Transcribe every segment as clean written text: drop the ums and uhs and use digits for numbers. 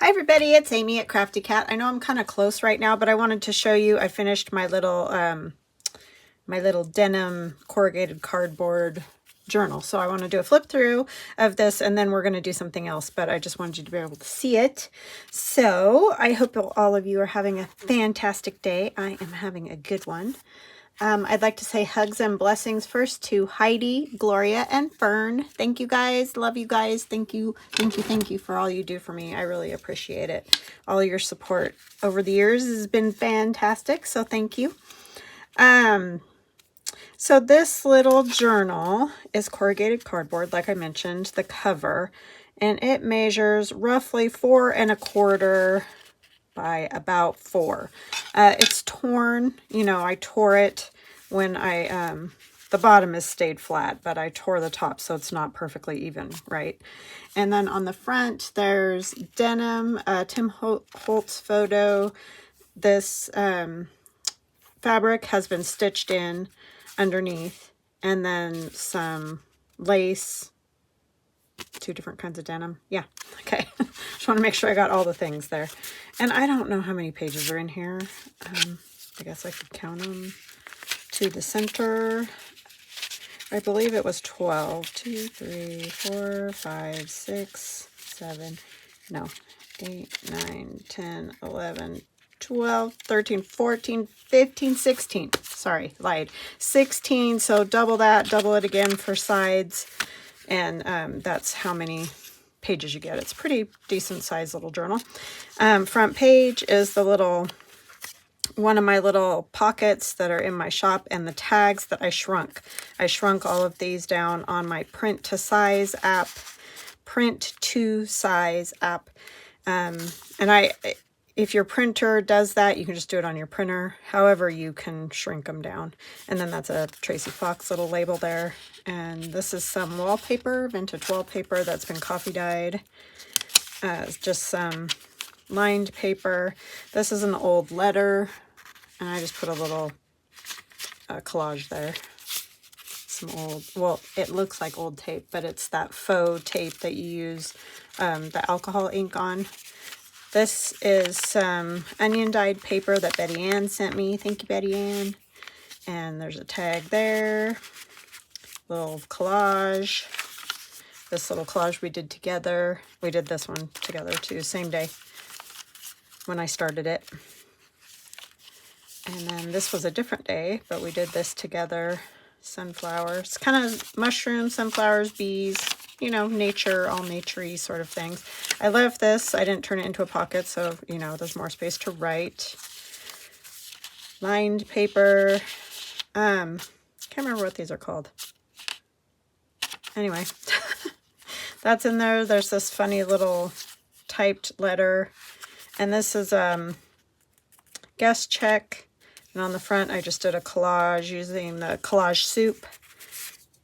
Hi everybody, it's Amy at Crafty Cat. I know I'm kind of close right now, but I wanted to show you I finished my little denim corrugated cardboard journal. So I want to do a flip through of this and then we're going to do something else, but I just wanted you to be able to see it. So I hope all of you are having a fantastic day. I am having a good one. I'd like to say hugs and blessings first to Heidi, Gloria, and Fern. Thank you guys. Love you guys. Thank you. Thank you. Thank you for all you do for me. I really appreciate it. All your support over the years has been fantastic. So thank you. So this little journal is corrugated cardboard, like I mentioned, the cover, and it measures roughly 4 1/4 by about 4. It's torn, you know, I tore it when the bottom has stayed flat, but I tore the top so it's not perfectly even, right? And then on the front, there's denim, Tim Holtz photo. This fabric has been stitched in underneath, and then some lace, 2 different kinds of denim. Yeah, okay. Just want to make sure I got all the things there. And I don't know how many pages are in here. I guess I could count them to the center. I believe it was 12. 2, 3, 4, 5, 6, 7, no, 8, 9, 10, 11, 12, 13, 14, 15, 16. Sorry, lied. 16, so double that, double it again for sides. And that's how many pages you get. It's pretty decent sized little journal. Front page is one of my little pockets that are in my shop, and the tags that I shrunk. I shrunk all of these down on my print to size app. And if your printer does that, you can just do it on your printer. However, you can shrink them down. And then that's a Tracy Fox little label there. And this is some wallpaper, vintage wallpaper that's been coffee dyed. Just some lined paper. This is an old letter. And I just put a little collage there. Some old, well, it looks like old tape, but it's that faux tape that you use the alcohol ink on. This is some onion dyed paper that Betty Ann sent me. Thank you, Betty Ann. And there's a tag there. Little collage. This little collage we did together. We did this one together too, same day when I started it. And then this was a different day, but we did this together. Sunflowers, kind of mushrooms, sunflowers, bees, you know, nature, all naturey sort of things. I love this. I didn't turn it into a pocket, so, you know, there's more space to write. Lined paper. Can't remember what these are called. Anyway, that's in there. There's this funny little typed letter. And this is guest check. And on the front, I just did a collage using the collage soup.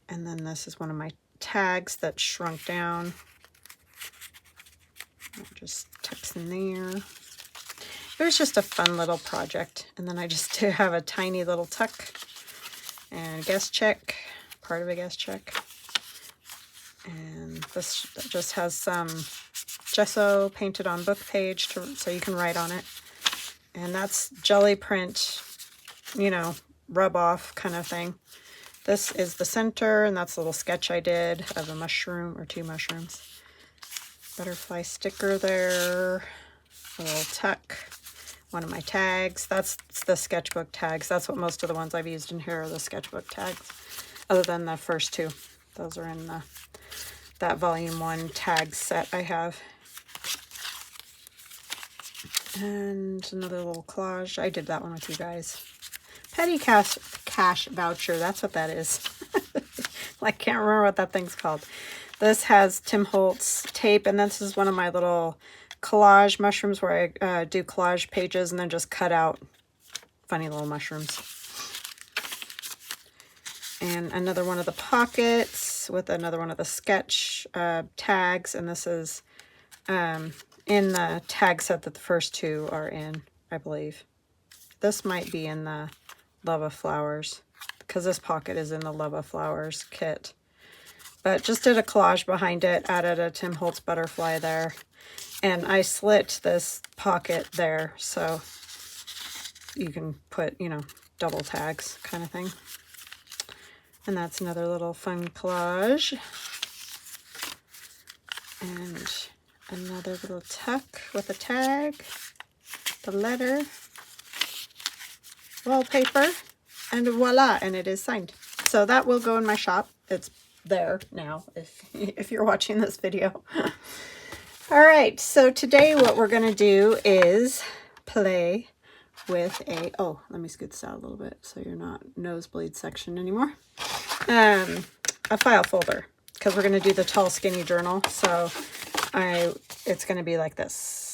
And then this is one of my tags that shrunk down. I'll just text in there. It was just a fun little project. And then I just have a tiny little tuck and guest check, part of a guest check. And this just has some gesso painted on book page so you can write on it. And that's jelly print, you know, rub off kind of thing. This is the center, and that's a little sketch I did of a mushroom or 2 mushrooms. Butterfly sticker there, a little tuck, one of my tags. That's the sketchbook tags. That's what most of the ones I've used in here are the sketchbook tags, other than the first 2. Those are in that volume 1 tag set I have. And another little collage. I did that one with you guys. Petty cash voucher. That's what that is. I can't remember what that thing's called. This has Tim Holtz tape, and this is one of my little collage mushrooms where I do collage pages and then just cut out funny little mushrooms. And another one of the pockets with another one of the sketch tags, and this is in the tag set that the first 2 are in, I believe. This might be in the Love of Flowers, because this pocket is in the Love of Flowers kit. but just did a collage behind it, added a Tim Holtz butterfly there, and I slit this pocket there so you can put, you know, double tags kind of thing. And that's another little fun collage. And another little tuck with a tag, the letter, wallpaper, and voila, and it is signed. So that will go in my shop. It's there now if you're watching this video. All right, so today what we're going to do is play with a, oh, let me scoot this out a little bit so you're not nosebleed section anymore. A file folder, because we're going to do the tall skinny journal. So it's going to be like this.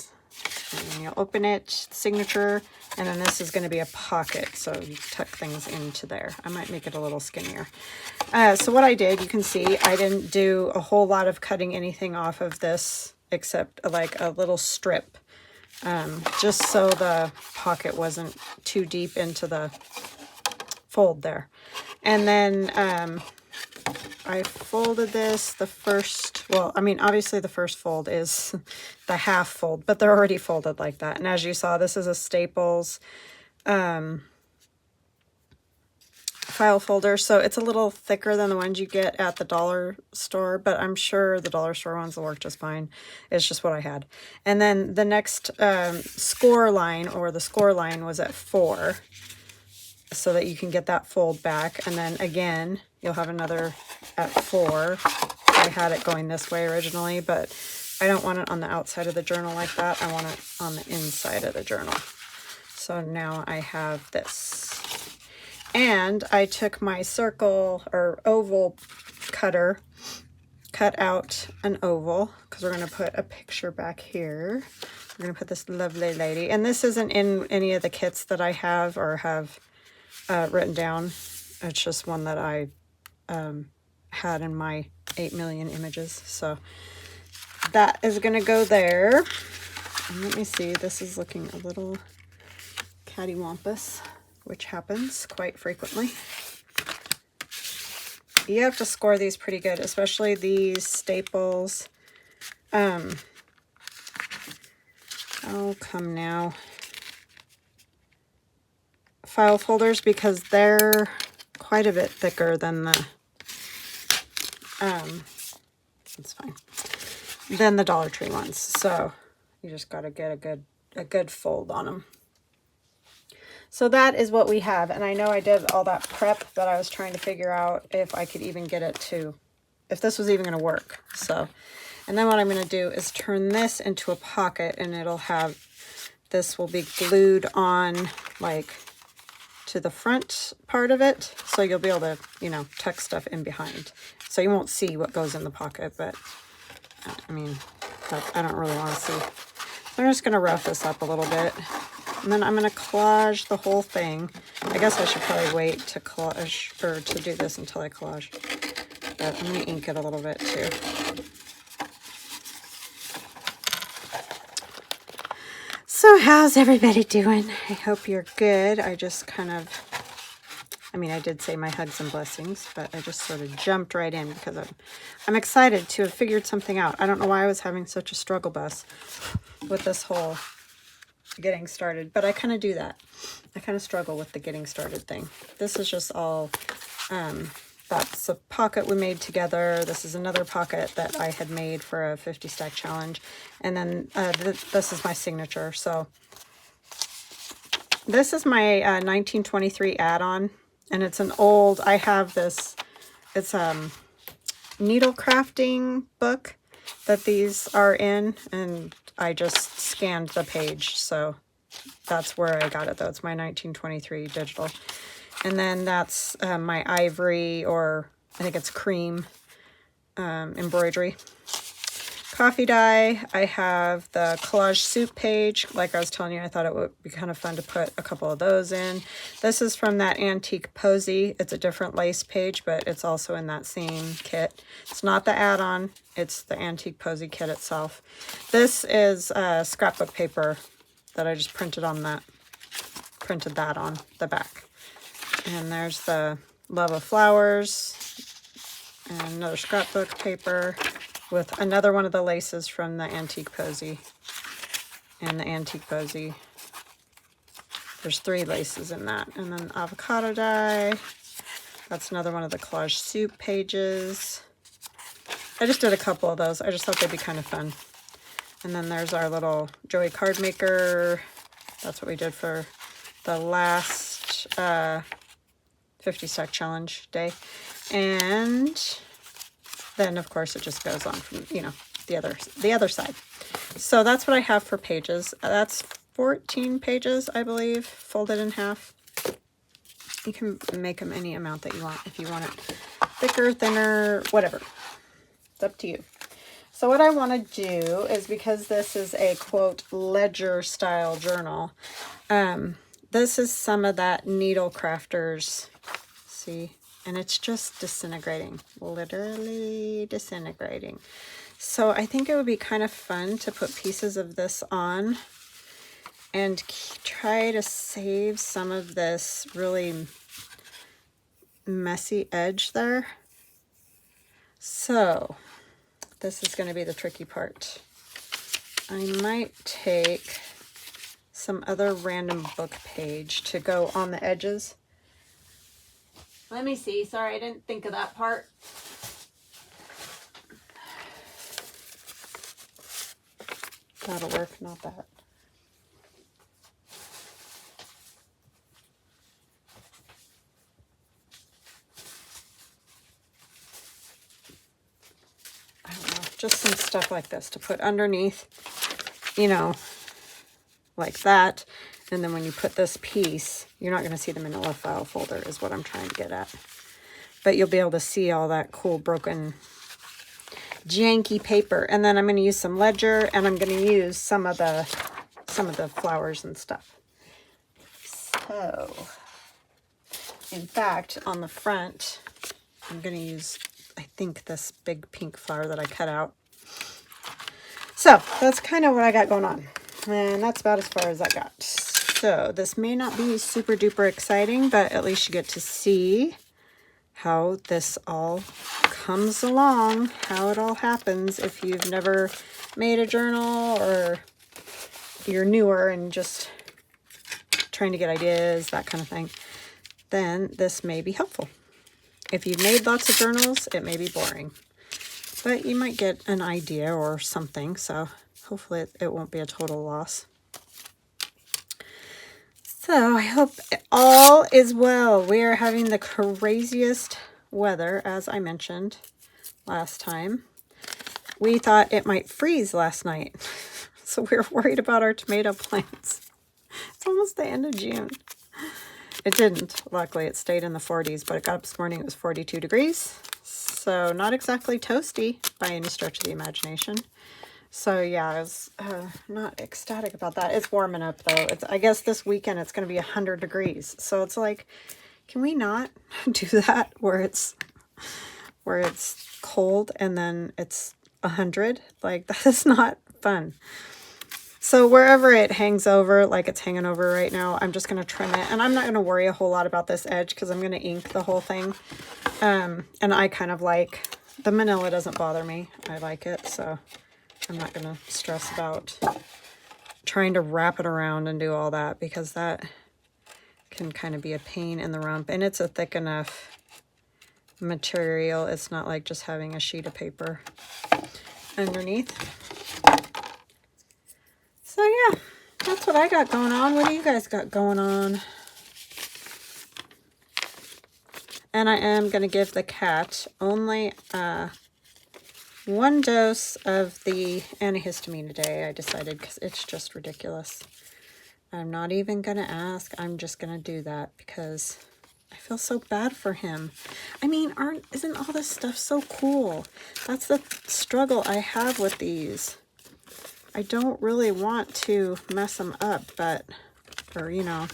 And you'll open it, signature, and then this is going to be a pocket, so you tuck things into there. I might make it a little skinnier. So what I did, you can see, I didn't do a whole lot of cutting anything off of this except like a little strip, just so the pocket wasn't too deep into the fold there. And then I folded this the first, well, I mean, obviously the first fold is the half fold, but they're already folded like that. And as you saw, this is a Staples file folder, so it's a little thicker than the ones you get at the dollar store, but I'm sure the dollar store ones will work just fine. It's just what I had. And then the next score line, or the score line, was at 4, so that you can get that fold back. And then again, you'll have another at 4. I had it going this way originally, but I don't want it on the outside of the journal like that. I want it on the inside of the journal. So now I have this. And I took my circle or oval cutter, cut out an oval, because we're going to put a picture back here. We're going to put this lovely lady. And this isn't in any of the kits that I have or have written down. It's just one that I had in my 8 million images. So that is going to go there. And let me see, this is looking a little cattywampus, which happens quite frequently. You have to score these pretty good, especially these Staples. Oh, come now. File folders, because they're quite a bit thicker than the, it's fine, than the Dollar Tree ones. So you just got to get a good fold on them. So that is what we have. And I know I did all that prep that I was trying to figure out if I could even get it to, if this was even going to work. So, and then what I'm going to do is turn this into a pocket, and it'll have, this will be glued on like to the front part of it. So you'll be able to, you know, tuck stuff in behind. So you won't see what goes in the pocket, but I mean, I don't really want to see. So I'm just going to rough this up a little bit. And then I'm going to collage the whole thing. I guess I should probably wait to collage, or to do this until I collage. But I'm going to ink it a little bit too. So how's everybody doing? I hope you're good. I just kind of, I mean, I did say my hugs and blessings, but I just sort of jumped right in because I'm excited to have figured something out. I don't know why I was having such a struggle bus with this whole getting started, but I kind of do that. I kind of struggle with the getting started thing. This is just all, that's a pocket we made together. This is another pocket that I had made for a 50 stack challenge. And then this is my signature. So this is my 1923 add-on, and it's an old, I have this, it's a needle crafting book that these are in, and I just scanned the page, so that's where I got it, though. It's my 1923 digital. And then that's my ivory, or I think it's cream embroidery. Coffee dye. I have the collage soup page. Like I was telling you, I thought it would be kind of fun to put a couple of those in. This is from that antique Posy. It's a different lace page, but it's also in that same kit. It's not the add-on. It's the antique Posy kit itself. This is scrapbook paper that I just printed on that. Printed that on the back. And there's the Love of Flowers. and another scrapbook paper with another one of the laces from the Antique Posy. And the Antique Posy, there's 3 laces in that. And then avocado die. That's another one of the Collage soup pages. I just did a couple of those. I just thought they'd be kind of fun. And then there's our little JoeyCardmaker. That's what we did for the last 50 stack challenge day. And then of course it just goes on from, you know, the other side. So that's what I have for pages. That's 14 pages, I believe, folded in half. You can make them any amount that you want. If you want it thicker, thinner, whatever. It's up to you. So what I want to do is, because this is a, quote, ledger style journal, this is some of that Needle Crafters, see? And it's just disintegrating, literally disintegrating. So I think it would be kind of fun to put pieces of this on and try to save some of this really messy edge there. So this is going to be the tricky part. I might take some other random book page to go on the edges. Let me see. Sorry, I didn't think of that part. That'll work, not that. I don't know, just some stuff like this to put underneath, you know, like that. And then when you put this piece, you're not going to see the manila file folder is what I'm trying to get at. But you'll be able to see all that cool broken janky paper. And then I'm going to use some ledger, and I'm going to use some of the flowers and stuff. So, in fact, on the front, I'm going to use, I think, this big pink flower that I cut out. So that's kind of what I got going on. And that's about as far as I got. So this may not be super duper exciting, but at least you get to see how this all comes along, how it all happens. If you've never made a journal, or you're newer and just trying to get ideas, that kind of thing, then this may be helpful. If you've made lots of journals, it may be boring, but you might get an idea or something, so hopefully it won't be a total loss. So I hope all is well. We are having the craziest weather, as I mentioned last time. We thought it might freeze last night, so we were worried about our tomato plants. It's almost the end of June. It didn't. Luckily, it stayed in the 40s, but it got up this morning, it was 42 degrees. So not exactly toasty by any stretch of the imagination. So yeah, I was not ecstatic about that. It's warming up though. I guess this weekend it's going to be 100 degrees. So it's like, can we not do that where it's cold and then it's 100? Like, that is not fun. So wherever it hangs over, like it's hanging over right now, I'm just going to trim it. And I'm not going to worry a whole lot about this edge because I'm going to ink the whole thing. And I kind of like, the manila doesn't bother me. I like it, so I'm not going to stress about trying to wrap it around and do all that, because that can kind of be a pain in the rump. And it's a thick enough material. It's not like just having a sheet of paper underneath. So yeah, that's what I got going on. What do you guys got going on? And I am going to give the cat only 1 dose of the antihistamine a day, I decided, because it's just ridiculous. I'm not even going to ask. I'm just going to do that because I feel so bad for him. I mean, isn't all this stuff so cool? That's the struggle I have with these. I don't really want to mess them up, or, you know,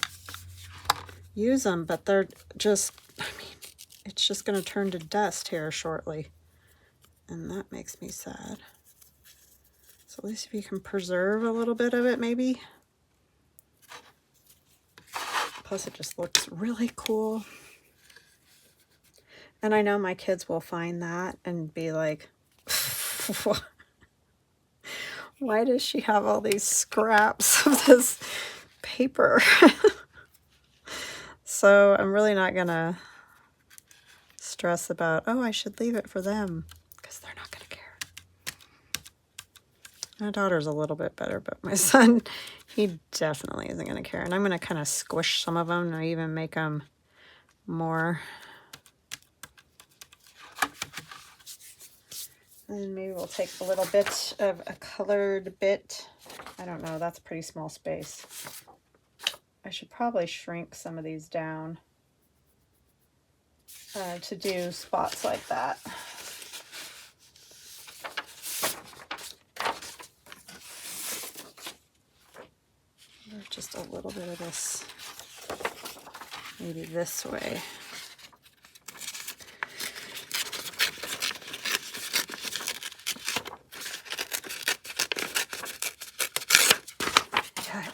use them, but they're just, I mean, it's just going to turn to dust here shortly. And that makes me sad. So at least if you can preserve a little bit of it, maybe. Plus it just looks really cool. And I know my kids will find that and be like, why does she have all these scraps of this paper? So I'm really not gonna stress about, oh, I should leave it for them, because they're not gonna care. My daughter's a little bit better, but my son, he definitely isn't gonna care. And I'm gonna kind of squish some of them or even make them more. And maybe we'll take a little bit of a colored bit. I don't know, that's a pretty small space. I should probably shrink some of these down to do spots like that. Just a little bit of this, maybe this way.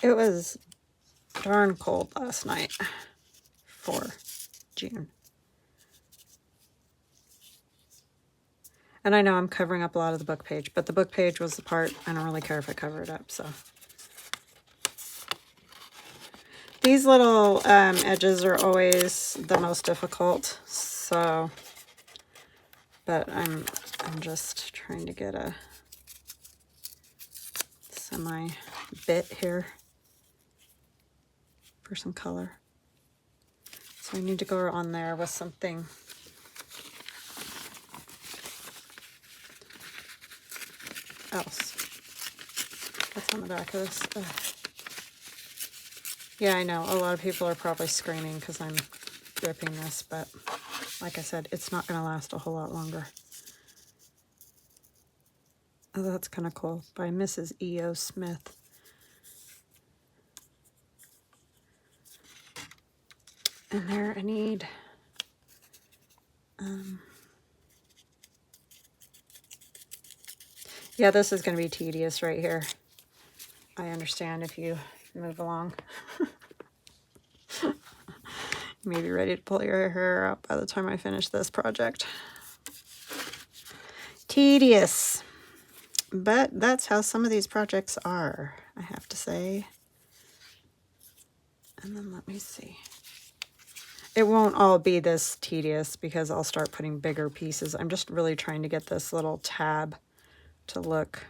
It was darn cold last night for June. And I know I'm covering up a lot of the book page, but the book page was the part I don't really care if I cover it up, so. These little edges are always the most difficult, so, but I'm just trying to get a semi bit here for some color. So I need to go on there with something else. What's on the back of this? Ugh. Yeah, I know. A lot of people are probably screaming because I'm ripping this, but like I said, it's not going to last a whole lot longer. Oh, that's kind of cool. By Mrs. E.O. Smith. And there I need yeah, this is going to be tedious right here. I understand if you move along. You may be ready to pull your hair out by the time I finish this project. Tedious. But that's how some of these projects are, I have to say. And then let me see. It won't all be this tedious because I'll start putting bigger pieces. I'm just really trying to get this little tab to look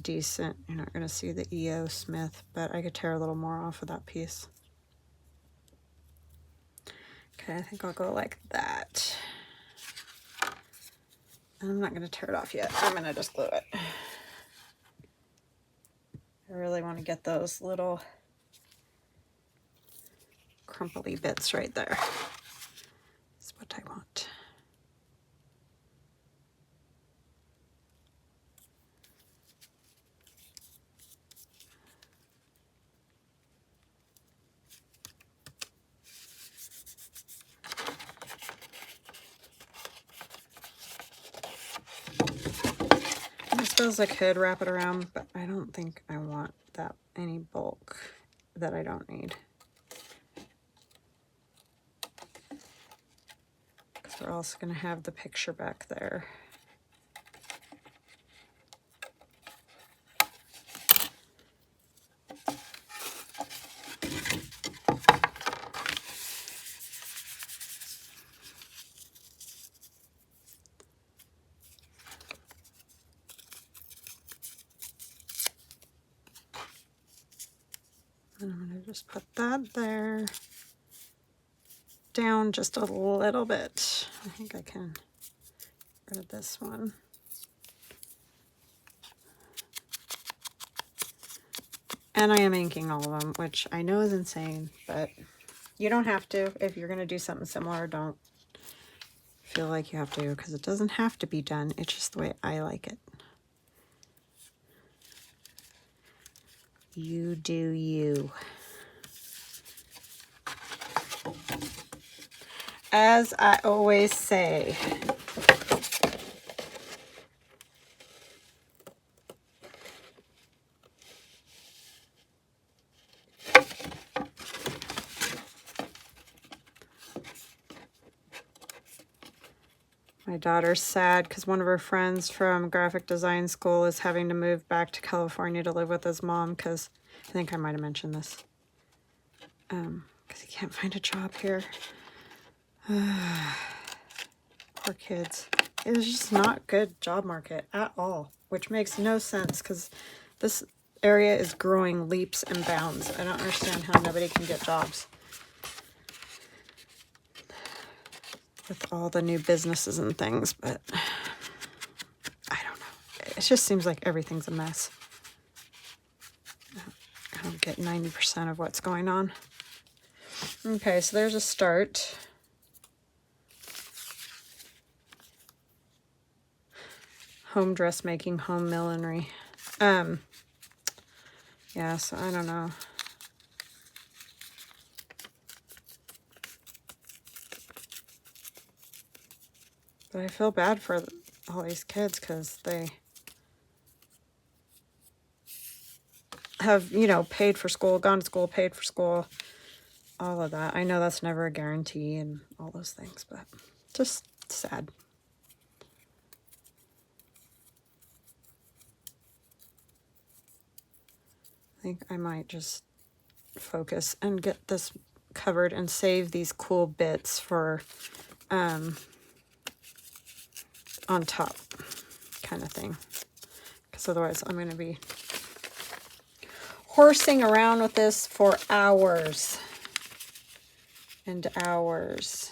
decent. You're not going to see the E.O. Smith, but I could tear a little more off of that piece. Okay, I think I'll go like that. And I'm not going to tear it off yet. I'm going to just glue it. I really want to get those little crumply bits right there. That's what I want. I suppose I could wrap it around, but I don't think I want that any bulk that I don't need. Because we're also going to have the picture back there. And I'm going to just put that there. Down just a little bit. I think I can get rid of this one. And I am inking all of them, which I know is insane, but you don't have to. If you're going to do something similar, don't feel like you have to, because it doesn't have to be done. It's just the way I like it. You do you. As I always say, My daughter's sad because one of her friends from graphic design school is having to move back to California to live with his mom because I think I might have mentioned this. Because he can't find a job here. Poor kids. It is just not good job market at all, which makes no sense because this area is growing leaps and bounds. I don't understand how nobody can get jobs with all the new businesses and things, but I don't know. It just seems like everything's a mess. I don't get 90% of what's going on. Okay, so there's a start. Home dressmaking, home millinery. Yeah, so I don't know. But I feel bad for all these kids because they have, you know, paid for school, gone to school, paid for school, all of that. I know that's never a guarantee and all those things, but just sad. I think I might just focus and get this covered and save these cool bits for on top kind of thing, because otherwise I'm going to be horsing around with this for hours and hours.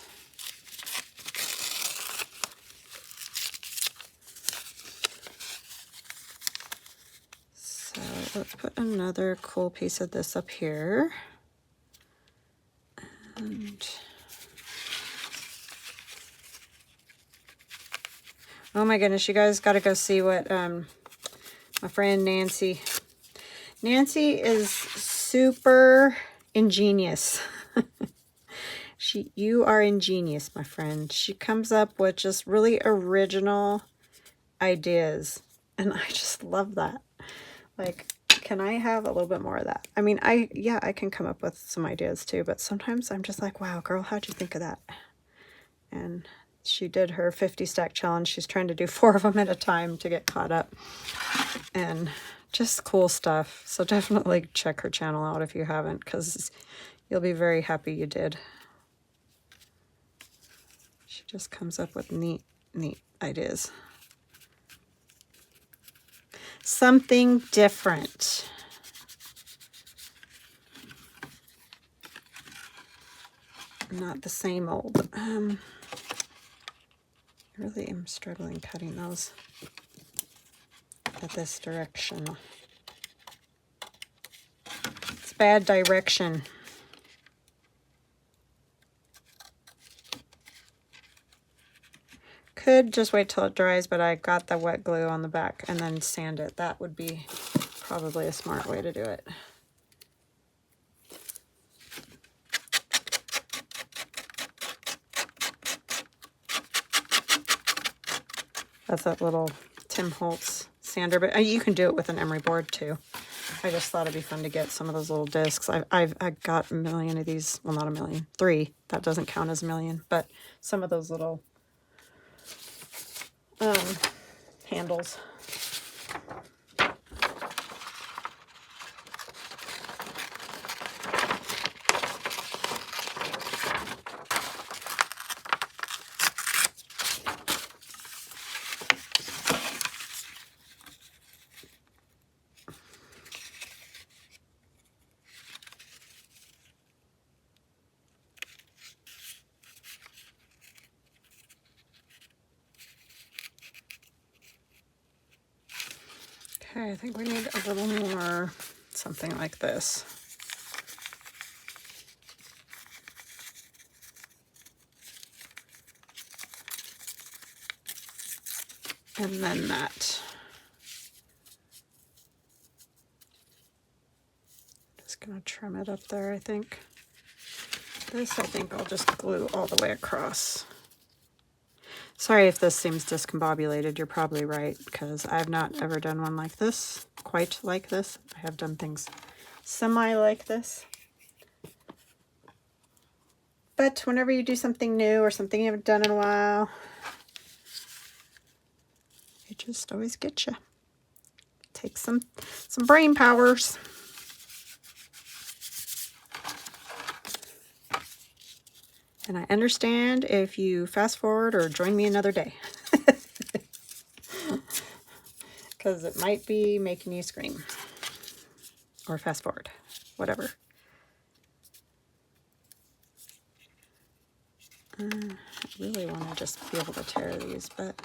So let's put another cool piece of this up here. And oh my goodness, you guys got to go see what my friend Nancy is super ingenious. You are ingenious, my friend. She comes up with just really original ideas, and I just love that. Like, can I have a little bit more of that? I mean, I can come up with some ideas too, but sometimes I'm just like, wow, girl, how'd you think of that? And she did her 50 stack challenge. She's trying to do 4 of them at a time to get caught up, and just cool stuff. So definitely check her channel out if you haven't, because you'll be very happy you did. She just comes up with neat ideas. Something different. Not the same old. I really am struggling cutting those at this direction. It's bad direction. Could just wait till it dries, but I got the wet glue on the back and then sand it. That would be probably a smart way to do it. That's that little Tim Holtz sander, but you can do it with an emery board too. I just thought it'd be fun to get some of those little discs. I got a million of these. Well, not a million, 3. That doesn't count as a million, but some of those little handles. Okay, I think we need a little more, something like this. And then that. Just gonna trim it up there, I think. This, I think I'll just glue all the way across. Sorry if this seems discombobulated, you're probably right, because I've not ever done one like this, quite like this. I have done things semi like this. But whenever you do something new or something you haven't done in a while, just always get you. Take some brain powers. And I understand if you fast forward or join me another day. Because it might be making you scream. Or fast forward. Whatever. I really want to just be able to tear these, but...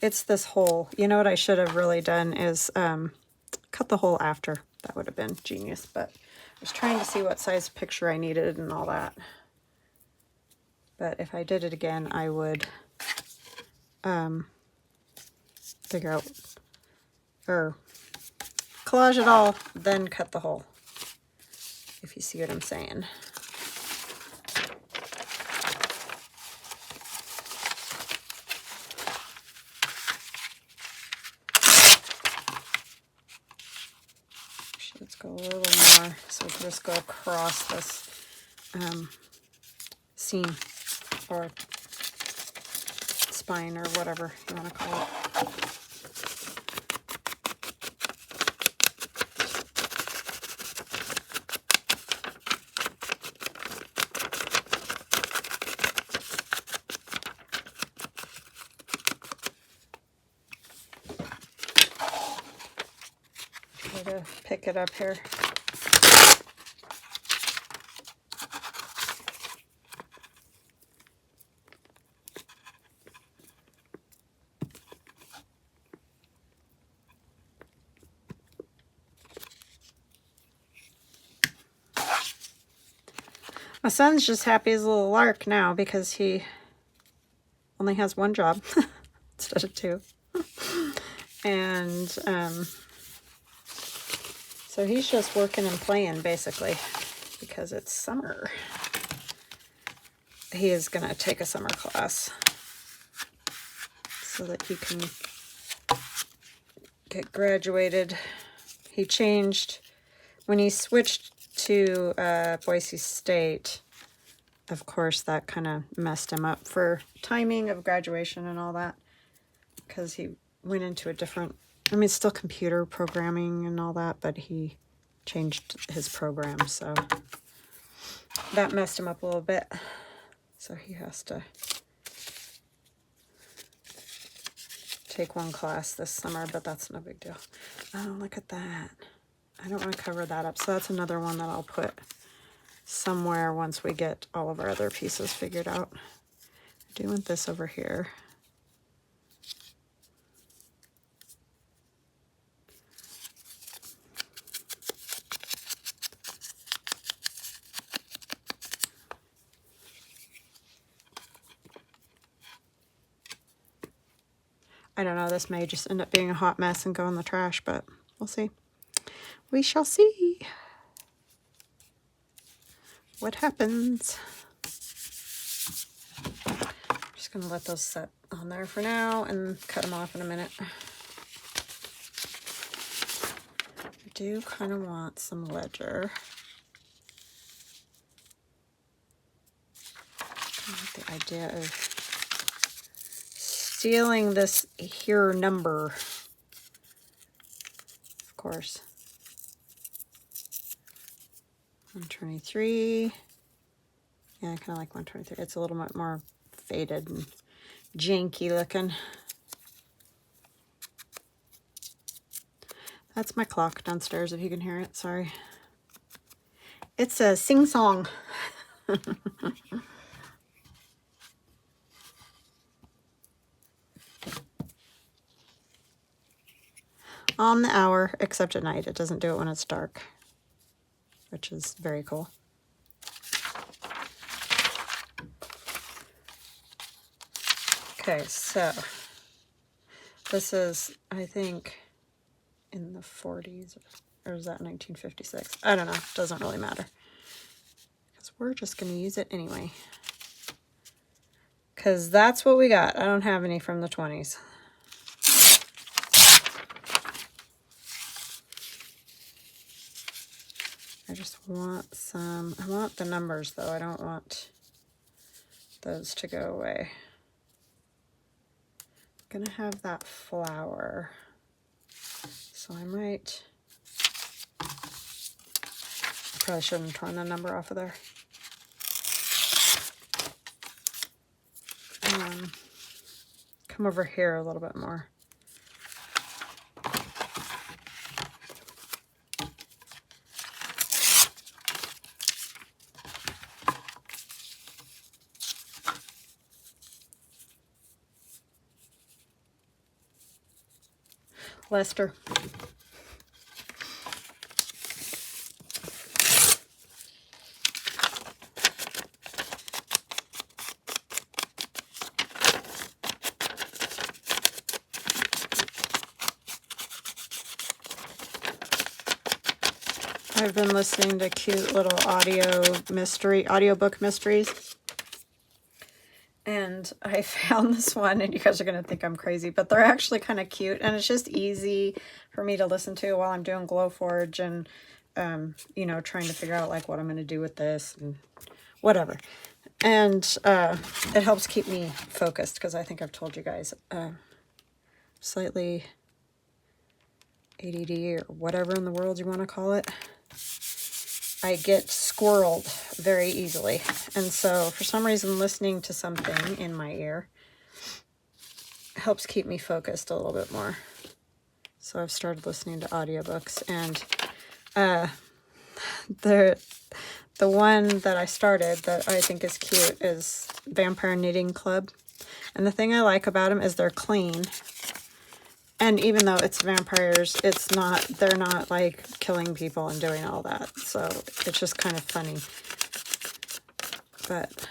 It's this hole. You know what I should have really done is cut the hole after. That would have been genius, but I was trying to see what size picture I needed and all that. But if I did it again, I would figure out, or collage it all, then cut the hole, if you see what I'm saying. Let's go a little more, so we can just go across this seam or spine or whatever you want to call it. Try to pick it up here. My son's just happy as a little lark now because he only has one job instead of two. And so he's just working and playing basically because it's summer. He is going to take a summer class so that he can get graduated. He changed when he switched to Boise State. Of course, that kind of messed him up for timing of graduation and all that, because he went into a different, I mean, it's still computer programming and all that, but he changed his program, so that messed him up a little bit. So he has to take one class this summer, but that's no big deal. Oh, look at that. I don't want to cover that up, so that's another one that I'll put somewhere once we get all of our other pieces figured out. I do want this over here. I don't know, this may just end up being a hot mess and go in the trash, but we'll see. We shall see what happens. I'm just going to let those set on there for now and cut them off in a minute. I do kind of want some ledger. I like the idea of stealing this here number, of course. 123. Yeah, I kind of like 123. It's a little bit more faded and janky looking. That's my clock downstairs, if you can hear it. Sorry. It's a sing-song. On the hour, except at night. It doesn't do it when it's dark, which is very cool. Okay, so this is, I think, in the 40s, or is that 1956? I don't know, doesn't really matter, because we're just going to use it anyway, because that's what we got. I don't have any from the 20s. I just want some, I want the numbers though. I don't want those to go away. I'm gonna have that flower, so I might, probably shouldn't have torn the number off of there. Come over here a little bit more. Lester. I've been listening to cute little audiobook mysteries. And I found this one, and you guys are going to think I'm crazy, but they're actually kind of cute, and it's just easy for me to listen to while I'm doing Glowforge and, you know, trying to figure out, like, what I'm going to do with this and whatever. And it helps keep me focused, because I think I've told you guys, slightly ADD or whatever in the world you want to call it. I get squirreled very easily. And so for some reason, listening to something in my ear helps keep me focused a little bit more. So I've started listening to audiobooks, and the one that I started that I think is cute is Vampire Knitting Club. And the thing I like about them is they're clean. And even though it's vampires, it's not, they're not like killing people and doing all that. So it's just kind of funny. But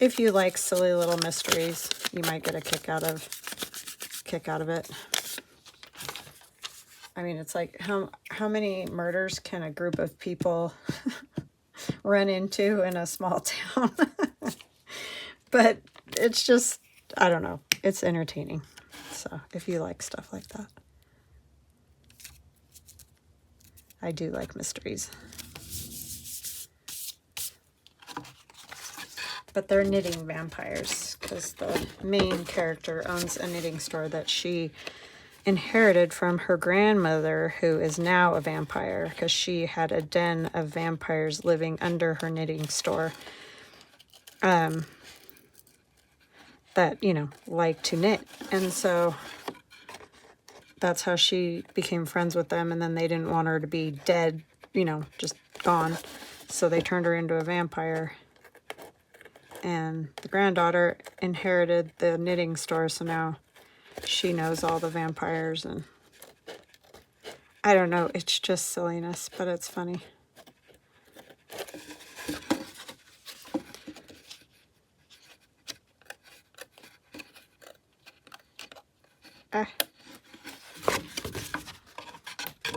if you like silly little mysteries, you might get a kick out of it. I mean, it's like, how many murders can a group of people run into in a small town? But it's just, I don't know, it's entertaining. So if you like stuff like that. I do like mysteries. But they're knitting vampires, because the main character owns a knitting store that she inherited from her grandmother, who is now a vampire, because she had a den of vampires living under her knitting store. That, you know, like to knit. And so that's how she became friends with them. And then they didn't want her to be dead, you know, just gone. So they turned her into a vampire. And the granddaughter inherited the knitting store. So now she knows all the vampires. And I don't know. It's just silliness, but it's funny.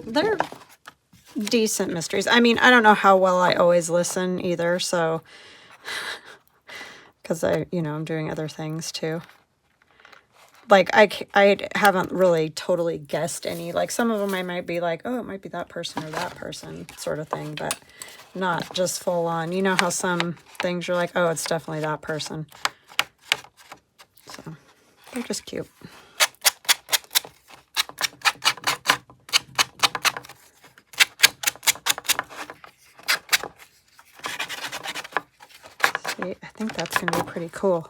They're decent mysteries. I mean, I don't know how well I always listen either, so, because I'm doing other things too. Like, I haven't really totally guessed any. Like, some of them I might be like, oh, it might be that person or that person sort of thing, but not just full on. You know how some things you're like, oh, it's definitely that person. So, they're just cute. See, I think that's going to be pretty cool.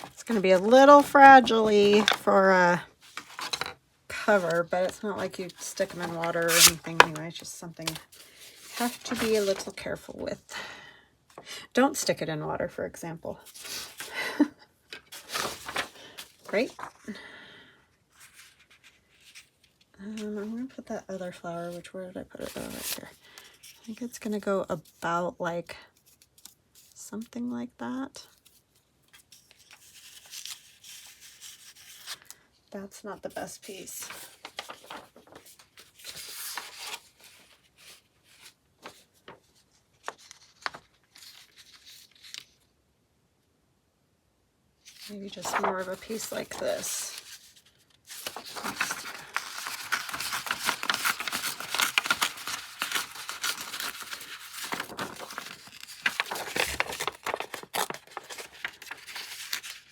It's going to be a little fragile-y for a cover, but it's not like you stick them in water or anything anyway. It's just something you have to be a little careful with. Don't stick it in water, for example. Great. I'm going to put that other flower, where did I put it? Oh, right here. I think it's going to go about like something like that. That's not the best piece. Maybe just more of a piece like this.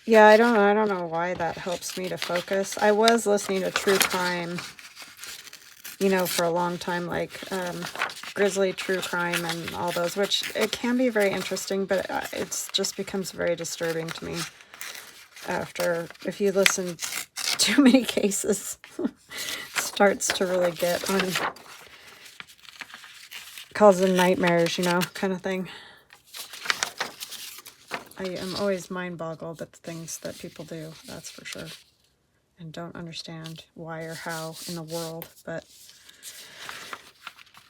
Yeah, I don't know why that helps me to focus. I was listening to true crime, you know, for a long time, like Grizzly True Crime and all those, which it can be very interesting, but it's just becomes very disturbing to me after, if you listen too many cases, it starts to really get on, causing nightmares, you know, kind of thing. I am always mind-boggled at the things that people do, that's for sure. And don't understand why or how in the world, but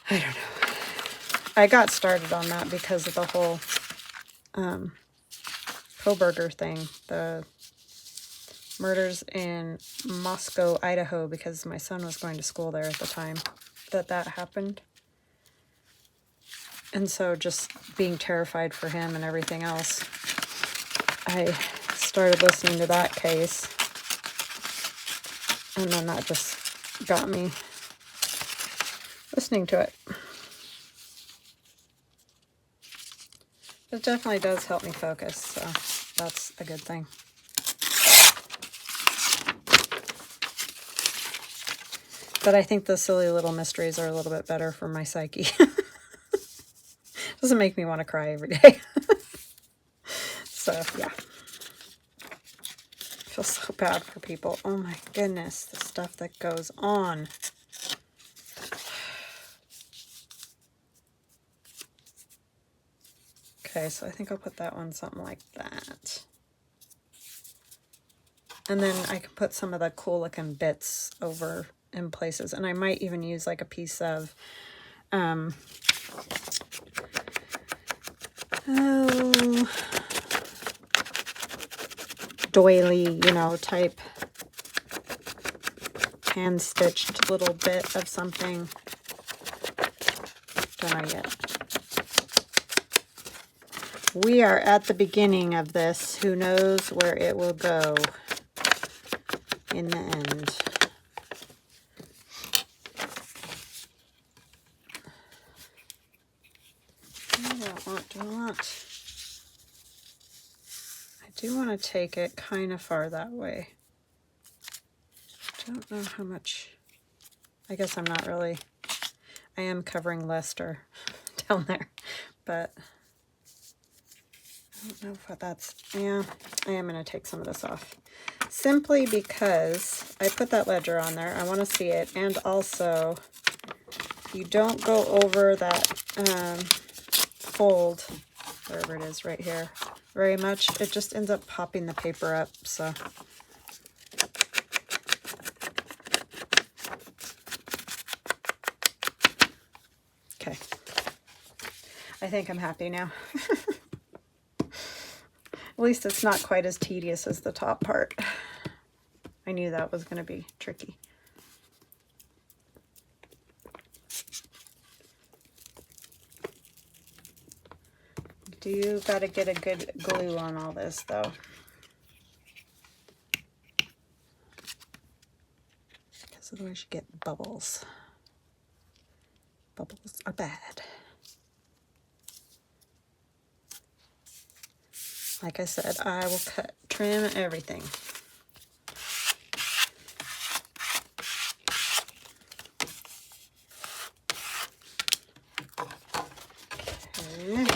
I don't know. I got started on that because of the whole Koberger thing, the murders in Moscow, Idaho, because my son was going to school there at the time that happened. And so just being terrified for him and everything else, I started listening to that case. And then that just got me listening to it. It definitely does help me focus, so that's a good thing. But I think the silly little mysteries are a little bit better for my psyche. Doesn't make me want to cry every day. So, yeah. I feel so bad for people. Oh my goodness, the stuff that goes on. Okay, so I think I'll put that one something like that. And then I can put some of the cool looking bits over in places. And I might even use like a piece of doily, you know, type hand stitched little bit of something. Don't know yet. We are at the beginning of this. Who knows where it will go in the end. I do want to take it kind of far that way. Don't know how much. I guess I'm not really. I am covering Lester down there, but I don't know if that's. Yeah, I am going to take some of this off. Simply because I put that ledger on there. I want to see it, and also you don't go over that fold, wherever it is right here, very much. It just ends up popping the paper up, so. Okay. I think I'm happy now. At least it's not quite as tedious as the top part. I knew that was going to be tricky. Do got to get a good glue on all this, though. Because otherwise you get bubbles. Bubbles are bad. Like I said, I will trim everything. Okay.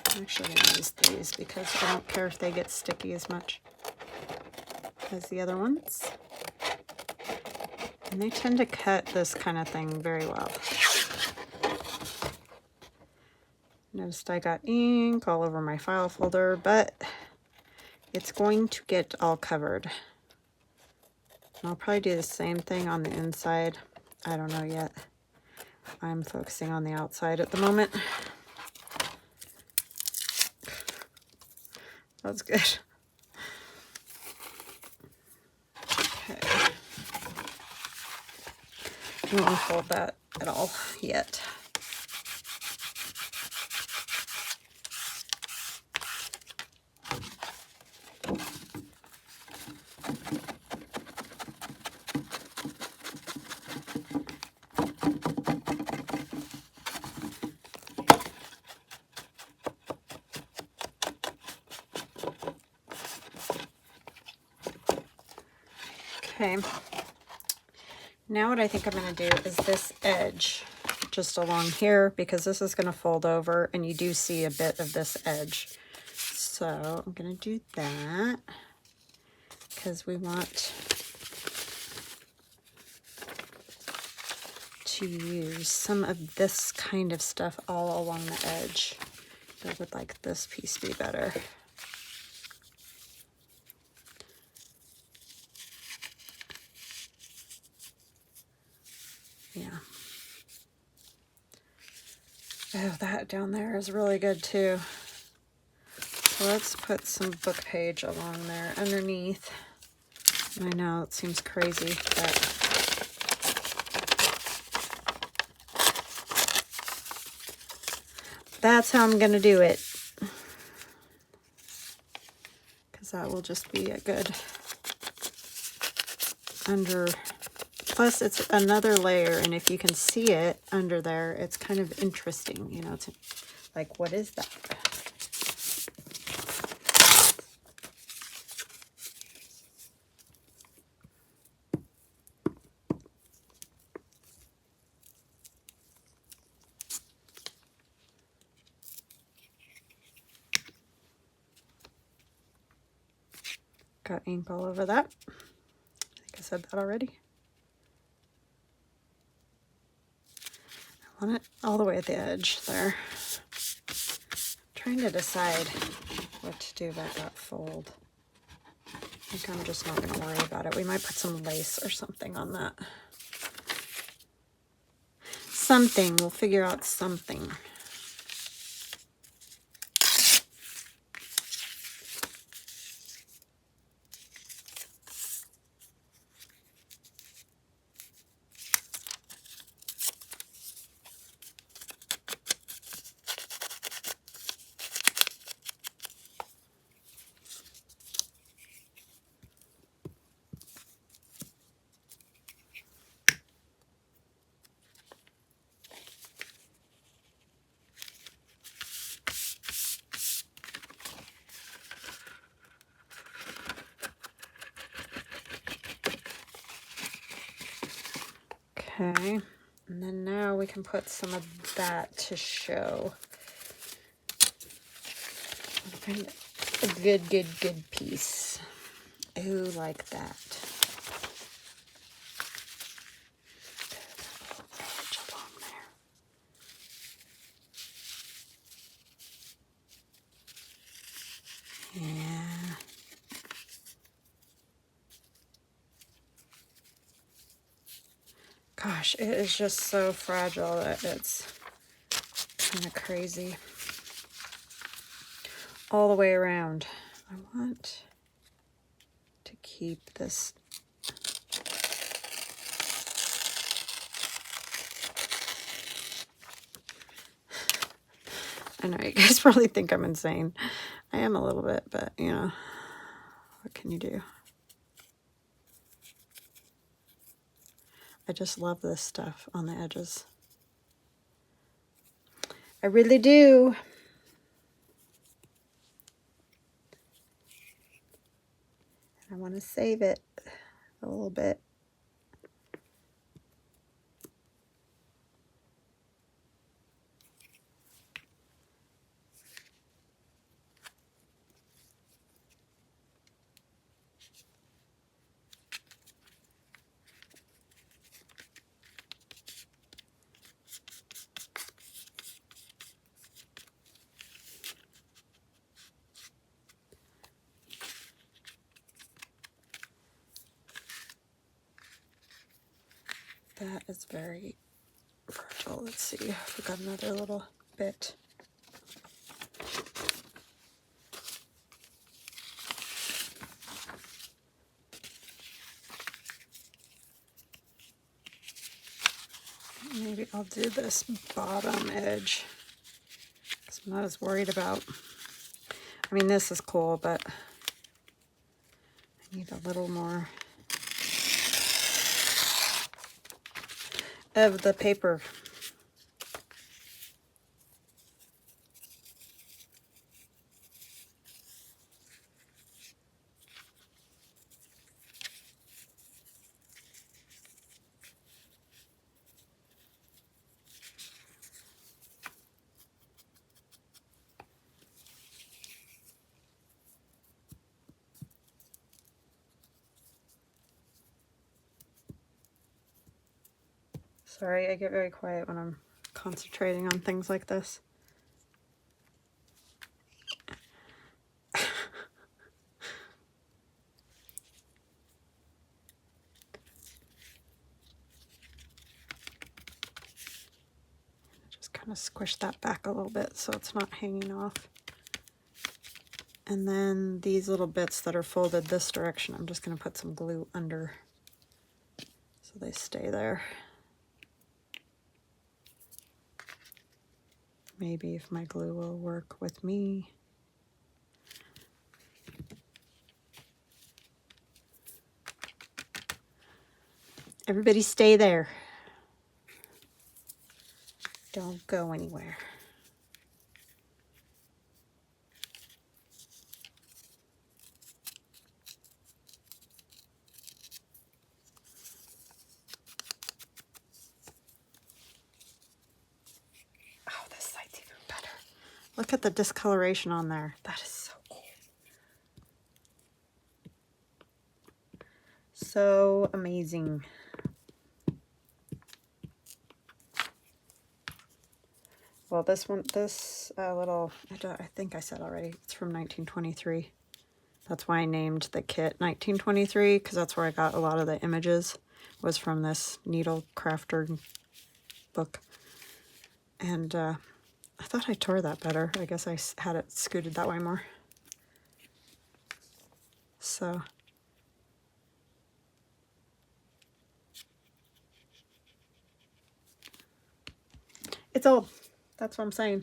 I'm actually going to use these because I don't care if they get sticky as much as the other ones. And they tend to cut this kind of thing very well. Noticed I got ink all over my file folder, but it's going to get all covered. And I'll probably do the same thing on the inside. I don't know yet. I'm focusing on the outside at the moment. That's good. Okay. I don't want to fold that at all yet. Okay. Now what I think I'm going to do is this edge just along here, because this is going to fold over and you do see a bit of this edge. So I'm going to do that because we want to use some of this kind of stuff all along the edge. I would like this piece to be better. Yeah. Oh, that down there is really good too. So let's put some book page along there underneath. I know it seems crazy, but that's how I'm going to do it. Because that will just be a good under. Plus, it's another layer, and if you can see it under there, it's kind of interesting. You know, it's like, what is that? Got ink all over that. I think I said that already. I want it all the way at the edge there. Trying to decide what to do about that fold. I think I'm just not going to worry about it. We might put some lace or something on that. Something. We'll figure out something. Okay, and then now we can put some of that to show. Find a good piece. Ooh, like that. Yeah. Gosh, it is just so fragile that it's kind of crazy. All the way around. I want to keep this. I know you guys probably think I'm insane. I am a little bit, but you know, what can you do? I just love this stuff on the edges. I really do. I want to save it a little bit. That is very fragile. Let's see if we got another little bit. Maybe I'll do this bottom edge because I'm not as worried about. I mean, this is cool, but I need a little more of the paper. Sorry, I get very quiet when I'm concentrating on things like this. Just kind of squish that back a little bit so it's not hanging off. And then these little bits that are folded this direction, I'm just going to put some glue under so they stay there. Maybe if my glue will work with me. Everybody stay there. Don't go anywhere. Oh, this side's even better. Look at the discoloration on there. That is so cool. So amazing. Well, this little, I think I said already, it's from 1923. That's why I named the kit 1923, because that's where I got a lot of the images, was from this needle crafter book. And I thought I tore that better. I guess I had it scooted that way more. So it's old. That's what I'm saying.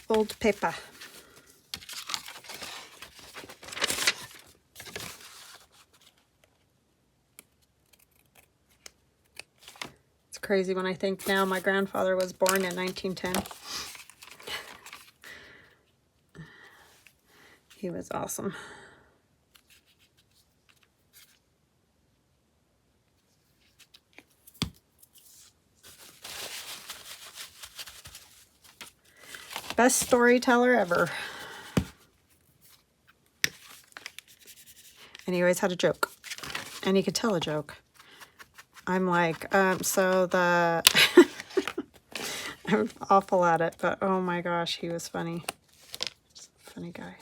Old paper. It's crazy when I think now my grandfather was born in 1910. He was awesome. Best storyteller ever. And he always had a joke. And he could tell a joke. I'm like, so the... I'm awful at it, but oh my gosh, he was funny. Just a funny guy.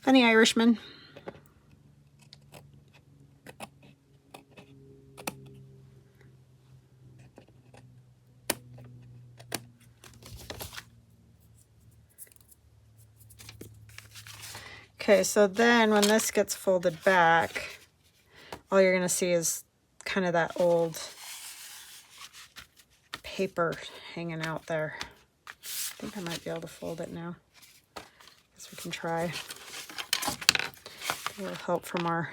Funny Irishman. Okay, so then when this gets folded back, all you're going to see is kind of that old paper hanging out there. I think I might be able to fold it now. Guess we can try. A little help from our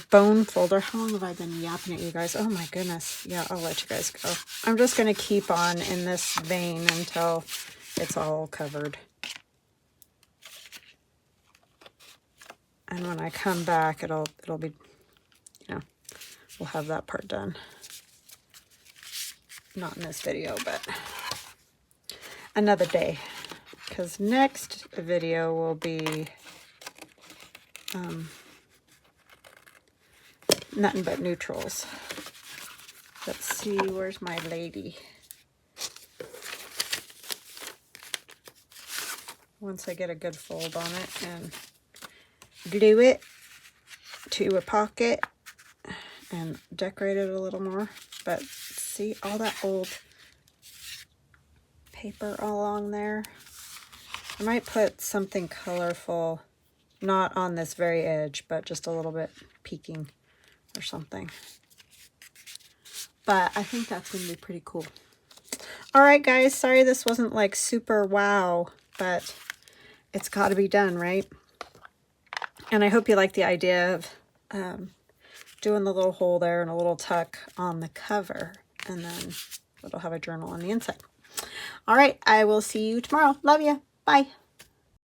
bone folder. How long have I been yapping at you guys? Oh my goodness. Yeah, I'll let you guys go. I'm just going to keep on in this vein until it's all covered. And when I come back, it'll be, you know, we'll have that part done. Not in this video, but another day. Because next video will be nothing but neutrals. Let's see, where's my lady? Once I get a good fold on it and glue it to a pocket and decorate it a little more. But see all that old paper along there? I might put something colorful, not on this very edge, but just a little bit peeking or something. But I think that's going to be pretty cool. All right, guys, sorry this wasn't like super wow, but it's got to be done, right? And I hope you like the idea of doing the little hole there and a little tuck on the cover. And then it'll have a journal on the inside. All right, I will see you tomorrow. Love you. Bye.